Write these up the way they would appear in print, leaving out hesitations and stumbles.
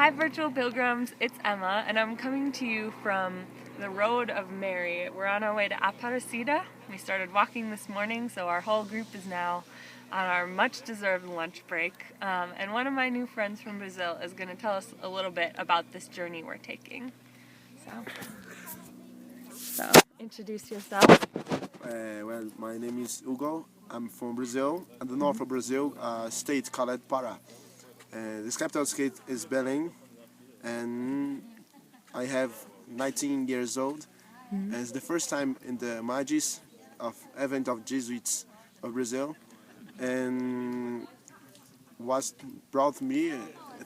Hi, virtual pilgrims. It's Emma, and I'm coming to you from the Road of Mary. We're on our way to Aparecida. We started walking this morning, so our whole group is now on our much-deserved lunch break. And one of my new friends from Brazil is going to tell us a little bit about this journey we're taking. So introduce yourself. Well, my name is Hugo. I'm from Brazil, at the north of Brazil, a state called Pará. This capital state is Belém, and I have 19 years old. And it's the first time in the Magis of event of Jesuits of Brazil, and what brought me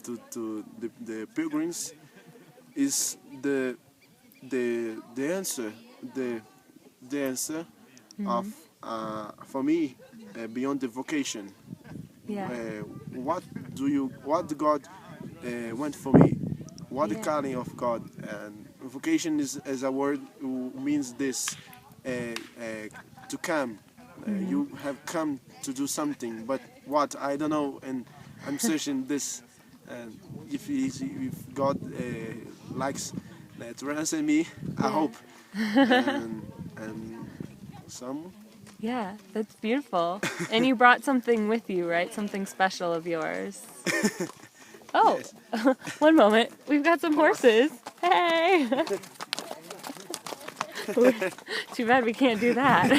to the pilgrims is the answer of for me beyond the vocation. Yeah. What God want for me? What the Yeah. calling of God? And vocation is a word who means this to come. You have come to do something, but what I don't know, and I'm searching this. And if God likes to answer me, I hope. And some. Yeah, that's beautiful. And you brought something with you, right? Something special of yours. Oh, Yes. one moment. We've got some horses. Hey! Too bad we can't do that.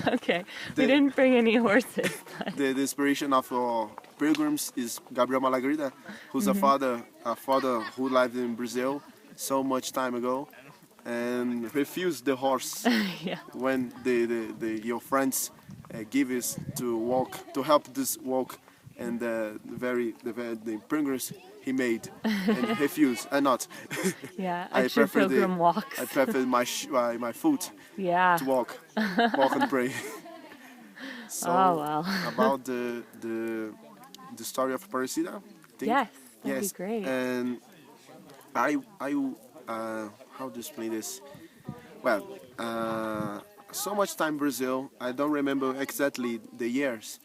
Okay, we didn't bring any horses. The inspiration of our pilgrims is Gabriel Malagrida, who's a father who lived in Brazil so much time ago, and refused the horse Yeah. when your friends give us to help this walk, and the pilgrims he made and refused and not. Yeah, I extra prefer pilgrim walks. I prefer my foot Yeah. to walk and pray. So Oh, well. about the story of Aparecida, I think. Yes, that'd Yes, be great. and I how to explain this? Well, so much time Brazil. I don't remember exactly the years,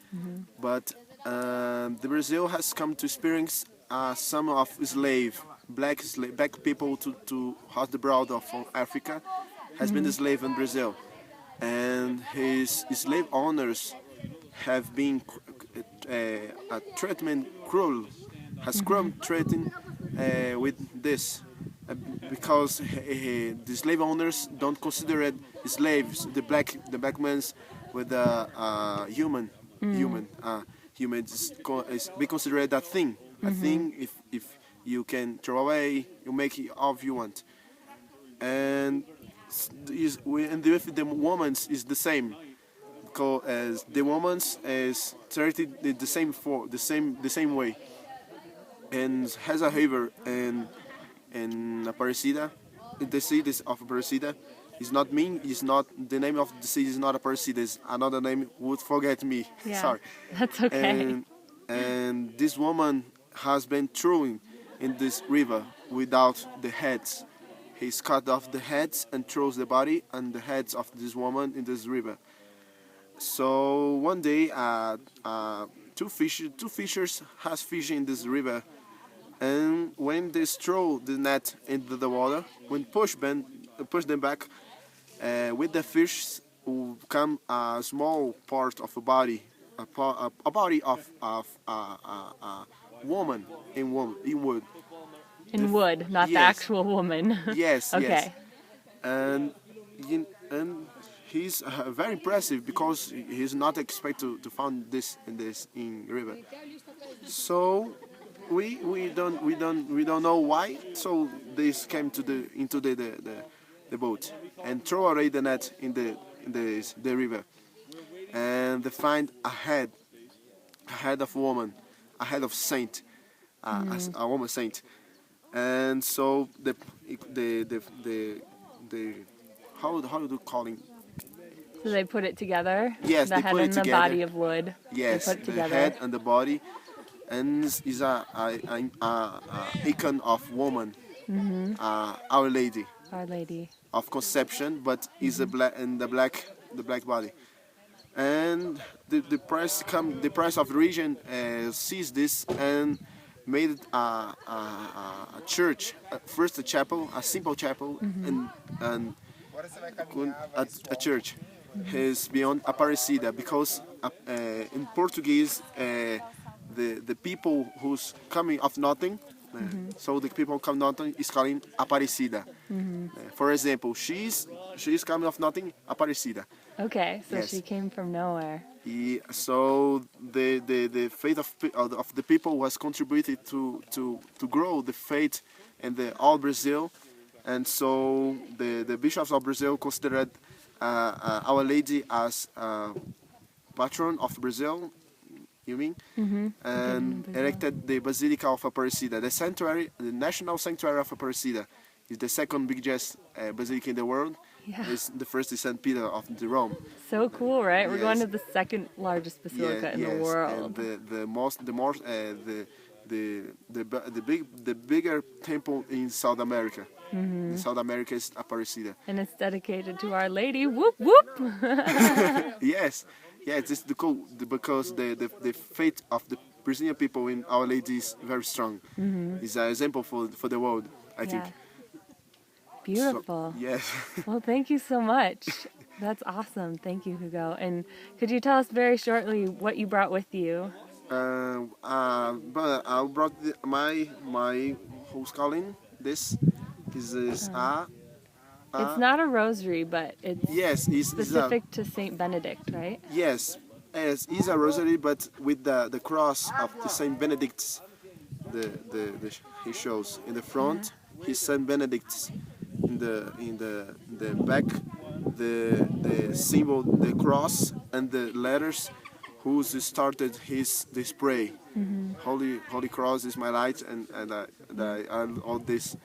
but the Brazil has come to experience some of black people to hot the broad of from Africa has been a slave in Brazil, and his slave owners have been a treatment cruel, has cruel treating with this. Because the slave owners don't consider it slaves, the black men's with the human is be considered a thing, if you can throw away, you make it all you want, and with the woman's is the same, because as the woman's is treated the same way, and has a river in Aparecida, the city of Aparecida, is not the name of the city is not Aparecida, is another name would forget me. Yeah, Sorry. that's okay. And this woman has been thrown in this river without the heads. He's cut off the heads and throws the body and the heads of this woman in this river. So one day, two fishers has fish in this river, and when they throw the net into the water, when push them back, with the fish will come a small part of a body, a body of woman in wood. In wood, not the Yes. actual woman. Yes, Okay. yes, and and he's very impressive because he's not expected to find this in river. So we don't know why. So they came into the boat and throw away the net in the river, and they find a head of woman, a head of saint, a woman saint, and so the how do you call it? So they put it together? Yes, the they head put it and the together. body of wood. Yes, They put it the together. head and the body, and is a icon of woman, Our Lady Our Lady. of Conception, but is a black in the black body. And the price of the region sees this, and made a church, first a chapel, a simple chapel, and a church. Is beyond Aparecida because in Portuguese the people who's coming of nothing, so the people come nothing is calling Aparecida. For example, she's coming of nothing, Aparecida. Okay, so Yes. she came from nowhere. So the faith of the people was contributed to grow the faith in the all Brazil, and so the bishops of Brazil considered Our Lady as patron of Brazil. You mean? And erected the Basilica of Aparecida, the sanctuary, the national sanctuary of Aparecida. Is the second biggest basilica in the world. Yeah. Is the first is Saint Peter of the Rome. So cool, right? We're going Yes. to the second largest basilica in the world. And the bigger temple in South America. In South America is Aparecida. And it's dedicated to Our Lady. Whoop, whoop! Yes, it's because the faith of the Brazilian people in Our Lady is very strong. It's an example for the world, I think. Beautiful. So, yes. Well, thank you so much. That's awesome. Thank you, Hugo. And could you tell us very shortly what you brought with you? But I brought my who's calling this is It's not a rosary, but it's yes, it's specific to Saint Benedict, right? yes, is a rosary, but with the cross of the Saint Benedict's. He shows in the front. His Saint Benedict's. In the back, the symbol, the cross, and the letters, who started this prayer. Holy Cross is my light, and all this,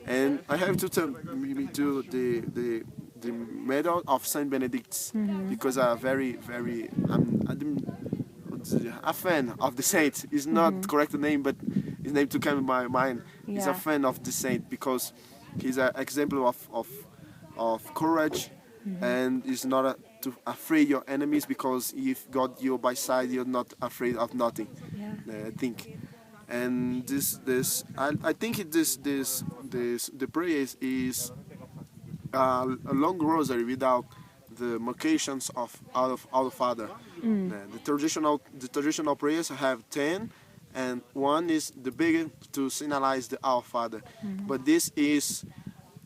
and I have to tell me to the medal of Saint Benedict because I'm a fan of the saint. It's not correct name, but his name to come in my mind. He's a fan of the saint because he's an example of courage, and is not to afraid your enemies, because if God you by side, you're not afraid of nothing. I think, and I think the prayer is a long rosary without the vocations of Our Father. The traditional prayers have 10. And one is the bigger to signalize the Our Father, but this is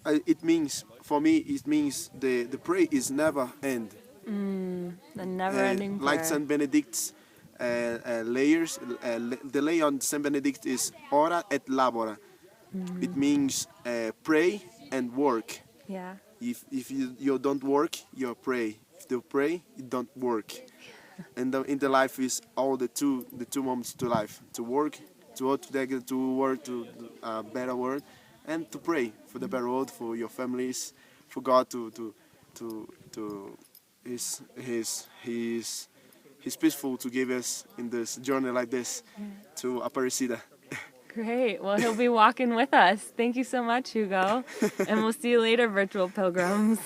it means for me the prayer is never end. The never-ending prayer. Like Saint Benedict's layers, the lay on Saint Benedict is ora et labora. It means pray and work. Yeah. If you don't work, you pray. If you pray, you don't work. And in the life is all the two moments to life: to work together, to work to a better world, and to pray for the better world, for your families, for God to He's peaceful to give us in this journey like this to Aparecida. Great. Well, he'll be walking with us. Thank you so much, Hugo. And we'll see you later, virtual pilgrims.